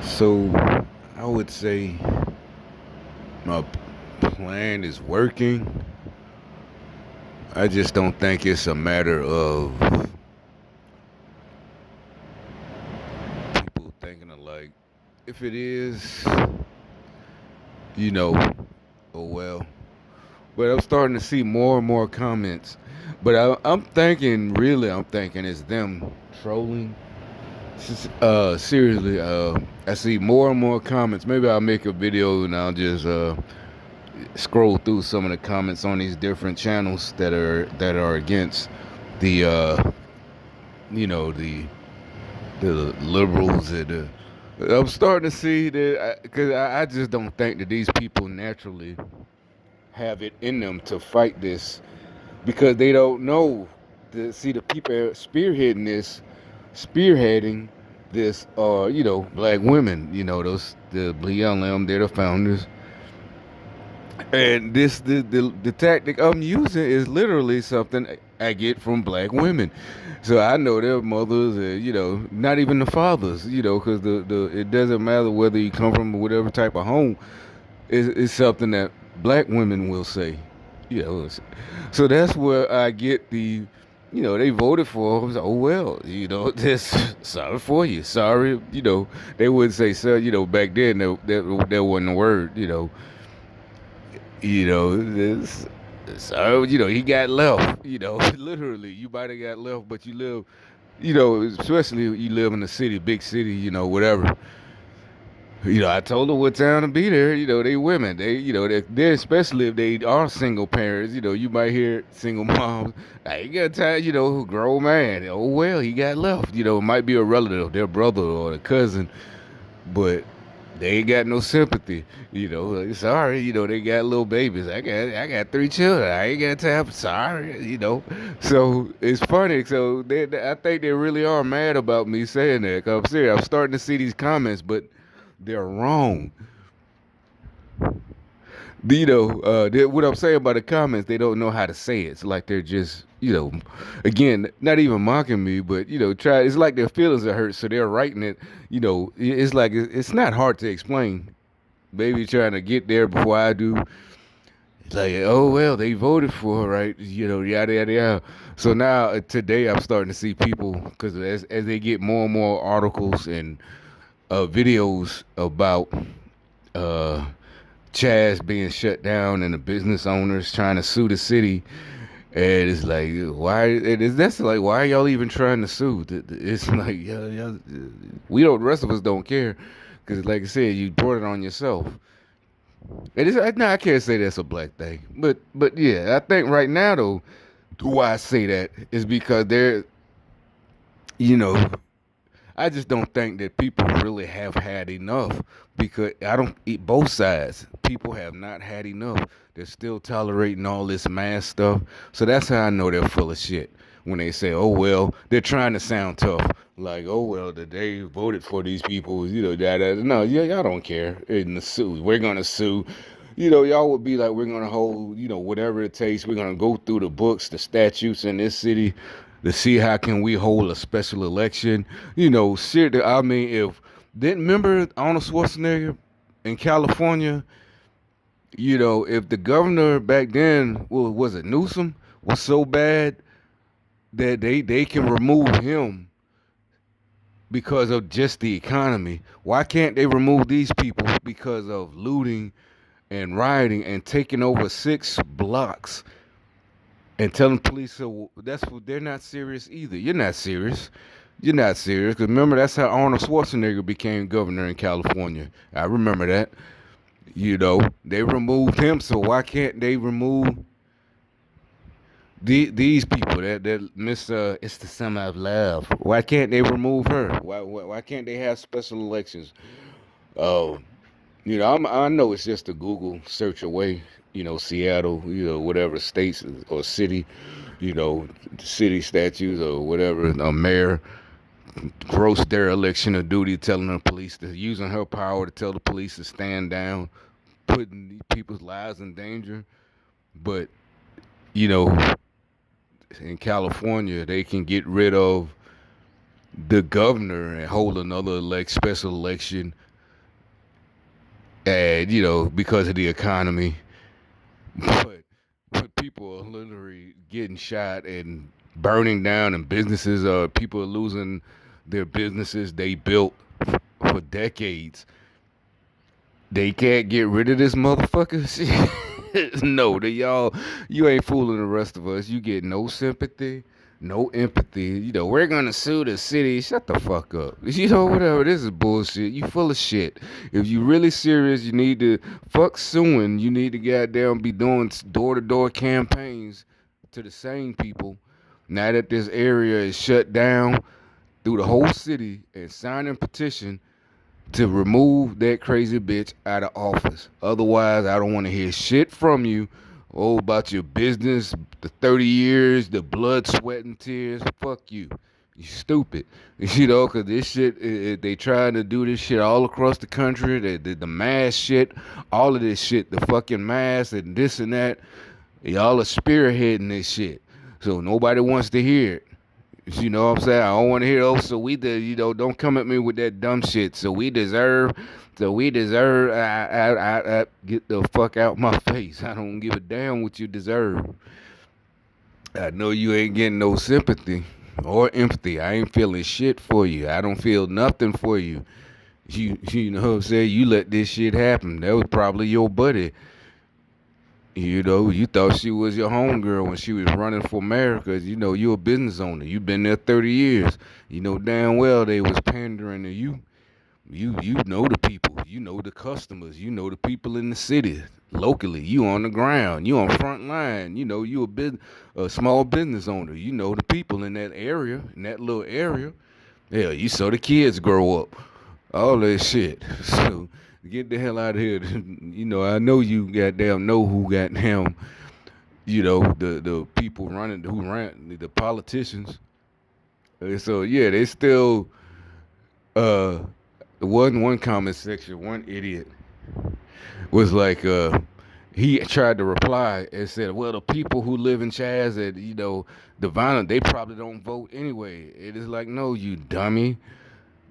So I would say my plan is working. I just don't think it's a matter of people thinking alike. If it is, you know, oh well. But I'm starting to see more and more comments. But I'm thinking, really, I'm thinking it's them trolling. Seriously, I see more and more comments. Maybe I'll make a video and I'll just scroll through some of the comments on these different channels that are against the the liberals and I'm starting to see that because I just don't think that these people naturally have it in them to fight this because they don't know. See the people spearheading this are black women. Those the BLM, they're the founders. And the tactic I'm using is literally something I get from black women. So I know their mothers, not even the fathers, because the it doesn't matter whether you come from whatever type of home. It's something that black women will say. So that's where I get they voted for. I was like, oh well, this sorry for you, sorry, they wouldn't say sir, back then that wasn't a word, this. So he got left. Literally, you might have got left, but you live. Especially you live in a city, big city. Whatever. I told her what town to be there. They women. They especially if they are single parents. You might hear single moms. I ain't got time. Grown man. Oh well, he got left. It might be a relative, their brother or a cousin, but they ain't got no sympathy. Like, sorry, they got little babies. I got three children. I ain't got time. Sorry. So it's funny. So I think they really are mad about me saying that. Cause I'm serious. I'm starting to see these comments, but they're wrong. What I'm saying about the comments, they don't know how to say it. It's like they're just, again, not even mocking me, but try. It's like their feelings are hurt, so they're writing it. It's like it's not hard to explain. Maybe trying to get there before I do. It's like, oh well, they voted for her, right? Yada yada yada. So now today, I'm starting to see people because as they get more and more articles and videos about uh, Chaz being shut down and the business owners trying to sue the city. And it's like, why? That's like, why are y'all even trying to sue? It's like, yeah, we don't. The rest of us don't care, because like I said, you brought it on yourself. And no, I can't say that's a black thing, but yeah, I think right now though, why I say that is because you know, I just don't think that people really have had enough because I don't eat both sides. People have not had enough. They're still tolerating all this mass stuff. So that's how I know they're full of shit. When they say, oh, well, they're trying to sound tough. Like, oh, well, they voted for these people, that. No, yeah, y'all don't care. In the sue, we're going to sue. Y'all would be like, we're going to hold, whatever it takes. We're going to go through the books, the statutes in this city to see how can we hold a special election. Shit. I mean, if didn't remember Arnold Schwarzenegger in California, if the governor back then was it Newsom was so bad that they can remove him because of just the economy. Why can't they remove these people because of looting and rioting and taking over 6 blocks and telling police so that's what they're not serious either. You're not serious. You're not serious. Cause remember that's how Arnold Schwarzenegger became governor in California. I remember that. They removed him, so why can't they remove these people that Miss it's the summer of love? Why can't they remove her? Why can't they have special elections? Oh, I know it's just a Google search away. Seattle, whatever states or city, city statutes or whatever, a mayor, gross dereliction of duty, telling the police to using her power to tell the police to stand down, putting these people's lives in danger. But you know, in California, they can get rid of the governor and hold another special election and because of the economy, but people are literally getting shot and burning down, and businesses people are losing their businesses they built for decades. They can't get rid of this motherfucker. No, you ain't fooling the rest of us. You get no sympathy, no empathy. We're gonna sue the city. Shut the fuck up. Whatever. This is bullshit. You full of shit. If you really serious, you need to fuck suing. You need to goddamn be doing door to door campaigns to the same people. Now that this area is shut down through the whole city and signing petition to remove that crazy bitch out of office. Otherwise, I don't want to hear shit from you. Oh, about your business, the 30 years, the blood, sweat, and tears. Fuck you. You stupid. Because this shit, they trying to do this shit all across the country. The mask shit, all of this shit, the fucking mask and this and that. Y'all are spearheading this shit. So nobody wants to hear it. You know what I'm saying? I don't want to hear, oh, so we did, don't come at me with that dumb shit. So we deserve, get the fuck out my face. I don't give a damn what you deserve. I know you ain't getting no sympathy or empathy. I ain't feeling shit for you. I don't feel nothing for you. You know what I'm saying? You let this shit happen. That was probably your buddy. You thought she was your homegirl when she was running for mayor because, you a business owner. You been there 30 years. You know damn well they was pandering to you. You know the people. You know the customers. You know the people in the city. Locally, you on the ground. You on front line. You a small business owner. You know the people in that area, in that little area. Yeah, you saw the kids grow up. All that shit. So get the hell out of here. I know you goddamn know who goddamn, the people running, who ran, the politicians. So yeah, they still, uh, one comment section, one idiot was like, he tried to reply and said, well, the people who live in Chaz and, Divina, they probably don't vote anyway. It is like, no, you dummy.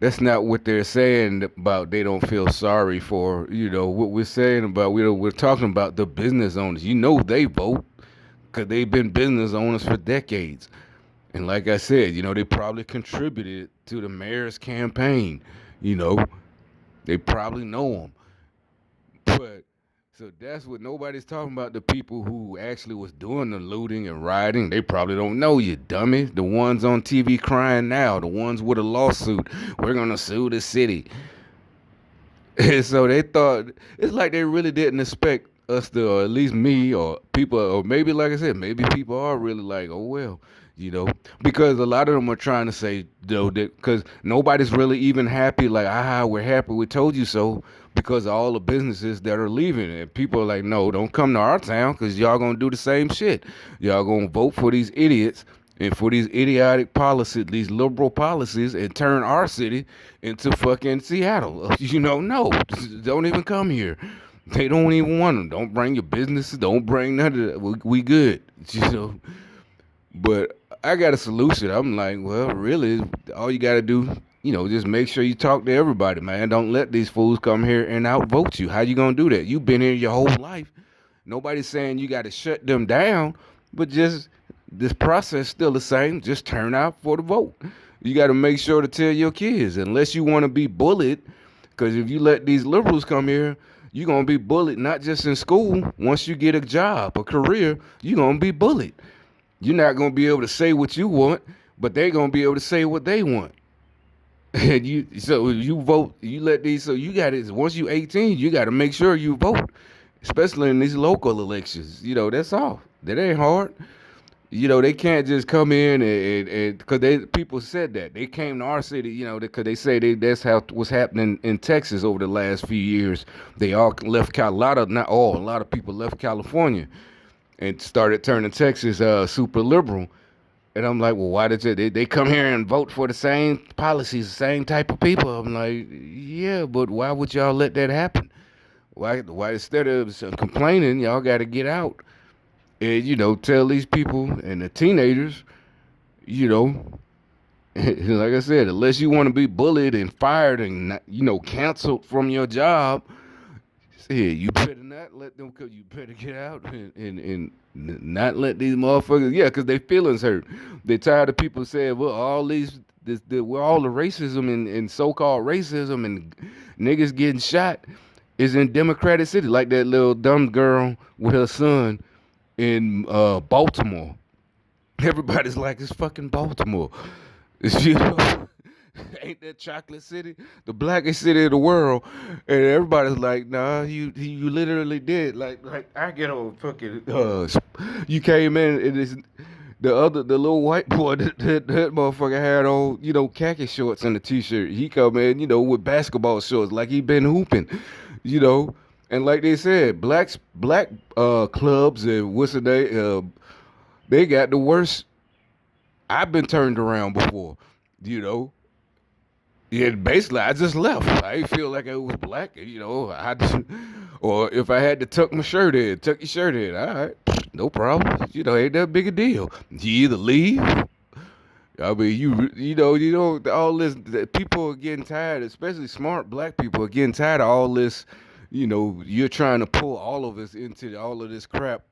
That's not what they're saying about they don't feel sorry for. What we're saying about, we're talking about the business owners. They vote because they've been business owners for decades. And like I said, they probably contributed to the mayor's campaign. You know, they probably know them. But so that's what nobody's talking about. The people who actually was doing the looting and rioting, they probably don't know, you dummy. The ones on TV crying now, the ones with a lawsuit. We're gonna sue the city. And so they thought, it's like they really didn't expect us to, or at least me, or people, or maybe, like I said, maybe people are really like, oh well, because a lot of them are trying to say, though, that because nobody's really even happy, like, we're happy, we told you so, because of all the businesses that are leaving. And people are like, no, don't come to our town because y'all gonna do the same shit. Y'all gonna vote for these idiots and for these idiotic policies, these liberal policies, and turn our city into fucking Seattle. No, don't even come here. They don't even want them. Don't bring your businesses. Don't bring none of that. We good. You know. But I got a solution. I'm like, well, really, all you got to do, just make sure you talk to everybody, man. Don't let these fools come here and outvote you. How you gonna do that? You've been here your whole life. Nobody's saying you got to shut them down, but just this process still the same. Just turn out for the vote. You got to make sure to tell your kids, unless you want to be bullied, because if you let these liberals come here, you're going to be bullied not just in school. Once you get a job, a career, you're going to be bullied. You're not going to be able to say what you want, but they're going to be able to say what they want. And you vote, you let these, so you got it. Once you 18, you got to make sure you vote, especially in these local elections. That's all. That ain't hard. They can't just come in and because people said that they came to our city, because they say that's how what's happening in Texas over the last few years. They all left a lot of, not all, a lot of people left California and started turning Texas super liberal. And I'm like, well, why did they come here and vote for the same policies, the same type of people? I'm like, yeah, but why would y'all let that happen? Why instead of complaining, y'all got to get out and tell these people and the teenagers, you know, like I said, unless you want to be bullied and fired and canceled from your job, Shit, you better not let them come. You better get out and not let these motherfuckers. Yeah, because they feelings hurt. They tired of people saying, well, all we're all the racism and so-called racism and niggas getting shot is in Democratic City, like that little dumb girl with her son in Baltimore. Everybody's like, it's fucking Baltimore. You know, ain't that chocolate city the blackest city in the world? And everybody's like, nah, you literally did. Like I get on fucking. You came in and it's the little white boy that motherfucker had on khaki shorts and a t-shirt. He come in with basketball shorts like he been hooping, you know. And like they said, black clubs and what's the name? They got the worst. I've been turned around before, you know. Yeah, basically, I just left. I didn't feel like I was black, I just, or if I had to tuck my shirt in, tuck your shirt in. All right, no problem. Ain't that big a deal. You either leave. I mean, all this. People are getting tired, especially smart black people are getting tired of all this. You're trying to pull all of us into all of this crap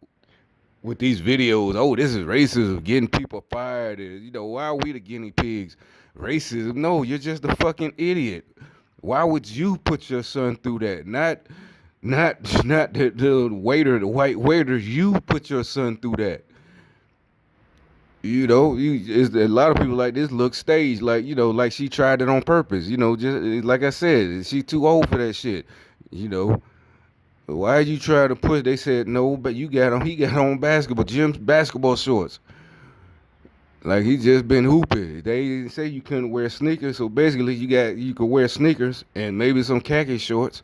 with these videos. Oh, this is racism, getting people fired. And, why are we the guinea pigs? Racism? No, you're just a fucking idiot. Why would you put your son through that? Not the waiter, the white waiter. You put your son through that. It's a lot of people like this look staged, like she tried it on purpose. Just like I said, she too old for that shit. You know, why you trying to push? They said no, but he got on Jim's basketball shorts. Like he just been hooping. They didn't say you couldn't wear sneakers, so basically you could wear sneakers and maybe some khaki shorts,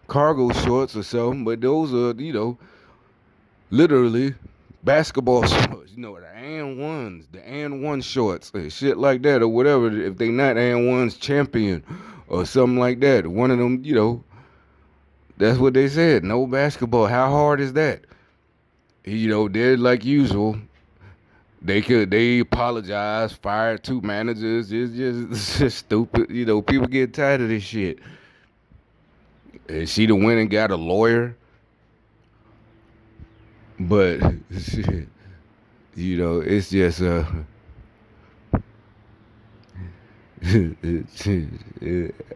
cargo shorts or something. But those are literally basketball shorts. The and one shorts, and shit like that or whatever. If they not and ones champion or something like that, one of them, that's what they said. No basketball. How hard is that? They're like usual. They apologize, fired two managers. It's just stupid. People get tired of this shit. And she done went and got a lawyer, but shit, it's just I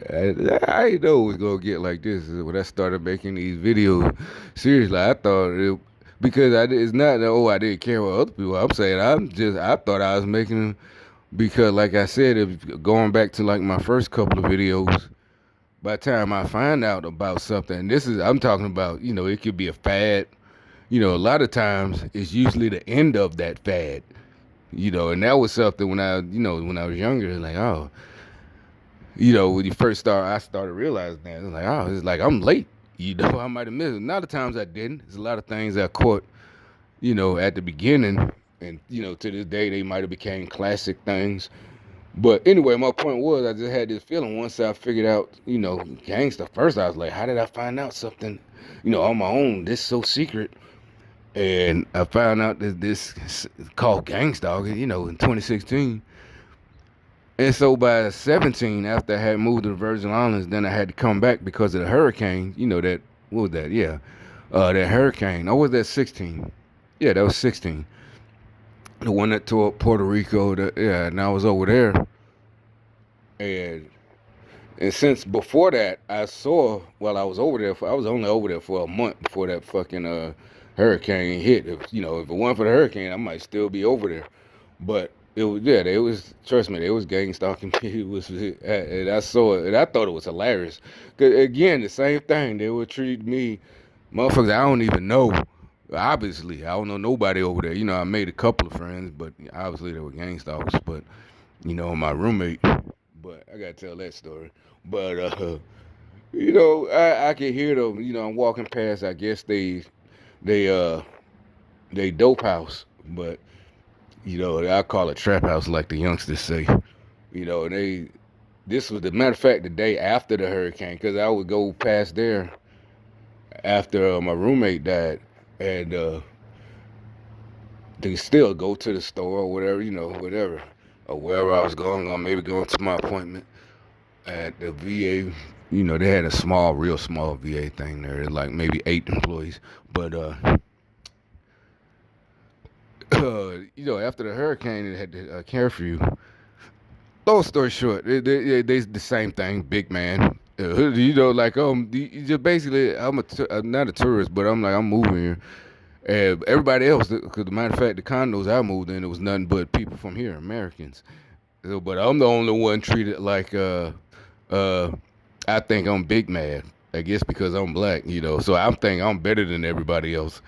didn't know it was gonna get like this when I started making these videos. Seriously, I thought because it's not that I didn't care what other people. I'm saying I thought I was making them because, like I said, going back to like my first couple of videos. By the time I find out about something, I'm talking about, it could be a fad. A lot of times it's usually the end of that fad. And that was something when I was younger, like, oh, when you first I started realizing that. It's like, oh, it's like I'm late. I might have missed it. A lot of times I didn't. There's a lot of things I caught, at the beginning. And, to this day, they might have became classic things. But anyway, my point was I just had this feeling once I figured out, gangsta. First, I was like, how did I find out something, on my own? This so secret. And I found out that this is called Gangsta, in 2016. And so by 17, after I had moved to the Virgin Islands, then I had to come back because of the hurricane. What was that? Yeah. That hurricane. Or was that 16? Yeah, that was 16. The one that tore up Puerto Rico. Yeah, and I was over there. And since before that, I saw while I was over there, I was only over there for a month before that fucking hurricane hit. If it wasn't for the hurricane, I might still be over there. But it was, trust me, they was gang stalking me. It was, and I saw it, and I thought it was hilarious. 'Cause again, the same thing, they would treat me, motherfuckers I don't even know. Obviously, I don't know nobody over there. I made a couple of friends, but obviously they were gang stalkers. But, my roommate, but I gotta tell that story. But, I can hear them, I'm walking past, I guess they, they dope house, but I call it trap house like the youngsters say. They this was the matter of fact the day after the hurricane because I would go past there after my roommate died, and they still go to the store or whatever, whatever, or wherever I was going, or maybe going to my appointment. at the VA. You know, they had a small, real small VA thing there, like maybe 8 employees. But you know, after the hurricane, it had the curfew. Long story short, they the same thing, big man. You know, like you just basically, I'm not a tourist, but I'm like I'm moving here. And everybody else, because the matter of fact, the condos I moved in, it was nothing but people from here, Americans. So, but I'm the only one treated like uh I think I'm big mad. I guess because I'm black, you know. So I'm thinking I'm better than everybody else.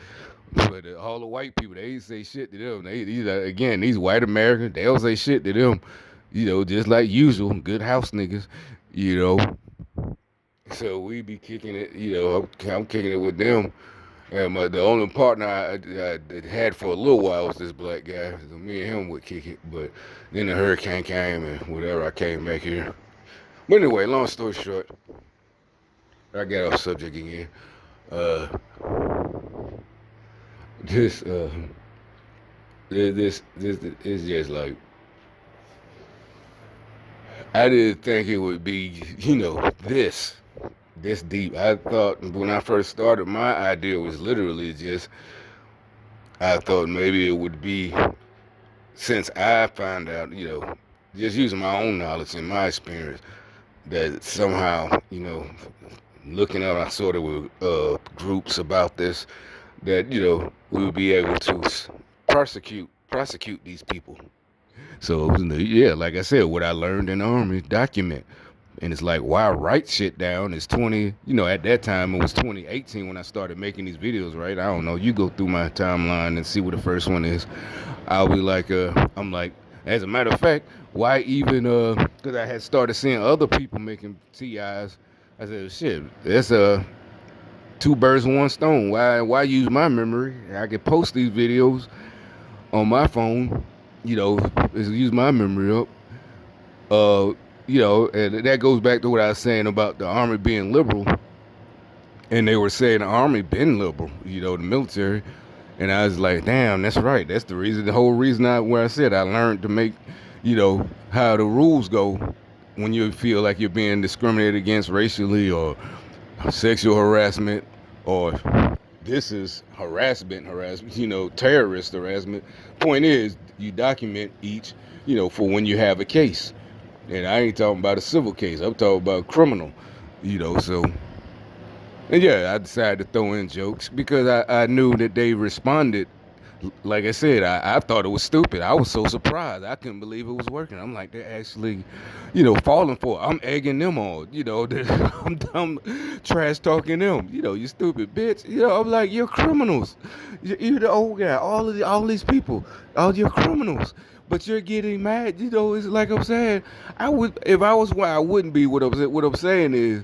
But all the white people, they ain't say shit to them. Again, these white Americans, they don't say shit to them. You know, just like usual, good house niggas. You know, so we be kicking it. You know, I'm kicking it with them. And the only partner I had for a little while was this black guy. So me and him would kick it. But then the hurricane came and whatever, I came back here. But anyway, long story short, I got off subject again. Uh, this, uh, this is just like, I didn't think it would be, you know, this deep. I thought when I first started, my idea was literally just, I thought maybe it would be, since I found out, you know, just using my own knowledge and my experience, that somehow, you know, looking at sort of groups about this, that, you know, we would be able to prosecute these people. So, yeah, like I said, what I learned in the army, document. And it's like, why write shit down? It's 20, you know, at that time it was 2018 when I started making these videos, right? I don't know. You go through my timeline and see what the first one is. I'll be like, I'm like, as a matter of fact, why even, because I had started seeing other people making TIs. I said, shit, that's two birds with one stone. Why use my memory? I can post these videos on my phone, you know, use my memory up. Uh, you know, and that goes back to what I was saying about the army being liberal, and they were saying the army been liberal, you know, the military, and I was like, damn, that's right. That's the reason, the whole reason where I said I learned to make, you know, how the rules go when you feel like you're being discriminated against racially or sexual harassment or this is harassment, you know, terrorist harassment. Point is, you document each, you know, for when you have a case. And I ain't talking about a civil case. I'm talking about criminal, you know. So, and yeah, I decided to throw in jokes because I knew that they responded. Like I said, I thought it was stupid. I was so surprised. I couldn't believe it was working. I'm like, they're actually, you know, falling for it. I'm egging them on. You know, I'm trash talking them. You know, you stupid bitch. You know, I'm like, you're criminals. You're the old guy. All these people, all you're criminals. But you're getting mad. You know, it's like I'm saying. I would, if I was where I wouldn't be. What I'm saying is,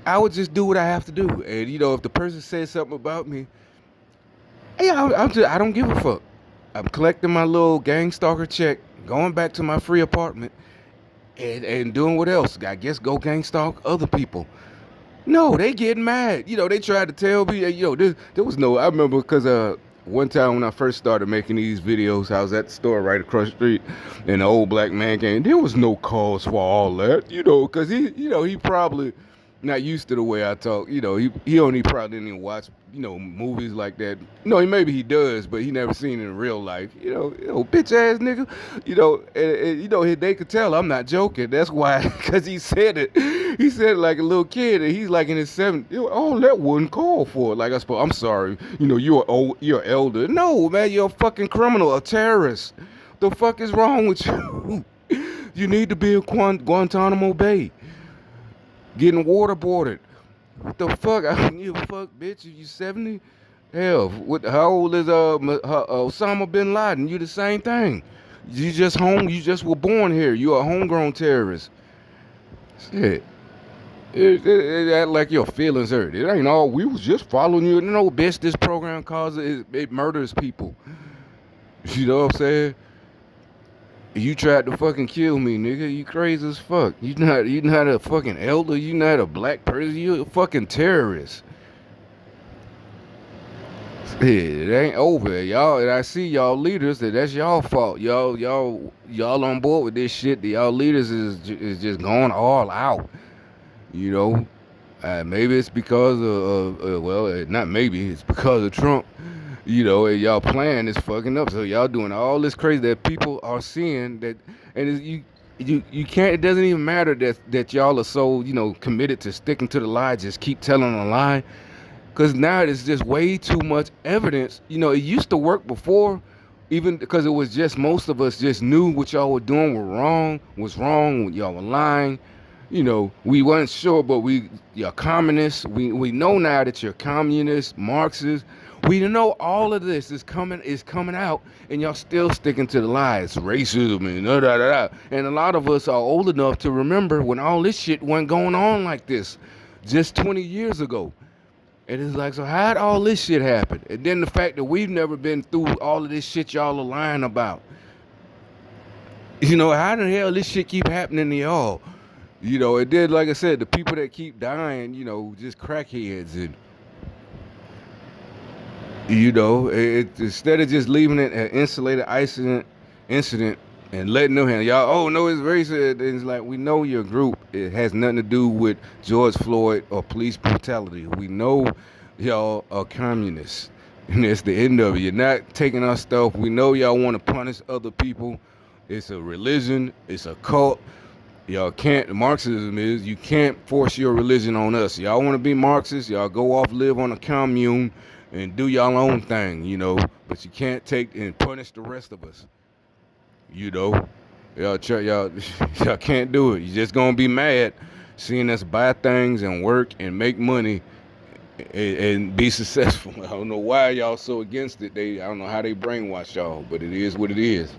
I would just do what I have to do. And you know, if the person says something about me, yeah, I don't give a fuck. I'm collecting my little gang stalker check, going back to my free apartment, and doing what else? I guess go gang stalk other people. No, they getting mad. You know, they tried to tell me, you know, there was no. I remember because one time when I first started making these videos, I was at the store right across the street, and the old black man came. There was no cause for all that, you know, because he probably not used to the way I talk. You know, he only probably didn't even watch, you know, movies like that. No, maybe he does, but he never seen it in real life. You know, bitch ass nigga. You know, and you know, they could tell I'm not joking. That's why, because he said it. He said it like a little kid, and he's like in his 70s. Oh, that wouldn't call for it. Like I suppose, I'm sorry. You know, you're elder. No, man, you're a fucking criminal, a terrorist. The fuck is wrong with you? You need to be in Guantanamo Bay, getting waterboarded. What the fuck? I don't give a fuck, bitch. You 70? Hell, how old is Osama bin Laden? You the same thing. You just were born here. You a homegrown terrorist. Shit. It act like your feelings hurt. It ain't all. We was just following you. No, bitch, this program causes it murders people. You know what I'm saying? You tried to fucking kill me, nigga. You crazy as fuck. You not a fucking elder. You not a black person. You a fucking terrorist. It ain't over, y'all. And I see y'all leaders that's y'all fault. Y'all on board with this shit. Y'all leaders is just going all out. You know, maybe it's because of well, not maybe it's because of Trump. You know, and y'all plan is fucking up. So y'all doing all this crazy that people are seeing that, and you can't. It doesn't even matter that y'all are so committed to sticking to the lie. Just keep telling a lie. Because now it's just way too much evidence. It used to work before, even because it was just most of us just knew what y'all were doing was wrong, y'all were lying. We weren't sure, but you're communists. We know now that you're communists, Marxists. We know all of this is coming out, and y'all still sticking to the lies, racism and da da da. And a lot of us are old enough to remember when all this shit wasn't going on like this, just 20 years ago. And it's like, so how'd all this shit happen? And then the fact that we've never been through all of this shit y'all are lying about. How the hell this shit keep happening to y'all? And then, like I said, the people that keep dying, just crackheads. And, instead of just leaving it an insulated incident and letting them handle y'all, oh, no, it's racist. It's like, we know your group. It has nothing to do with George Floyd or police brutality. We know y'all are communists. And that's the end of it. You're not taking our stuff. We know y'all want to punish other people. It's a religion. It's a cult. Y'all can't. Marxism is you can't force your religion on us. Y'all want to be Marxists? Y'all go off, live on a commune, and do y'all own thing. But you can't take and punish the rest of us. You know, y'all y'all can't do it. You're just gonna be mad seeing us buy things and work and make money and be successful. I don't know why y'all so against it. I don't know how they brainwash y'all, but it is what it is.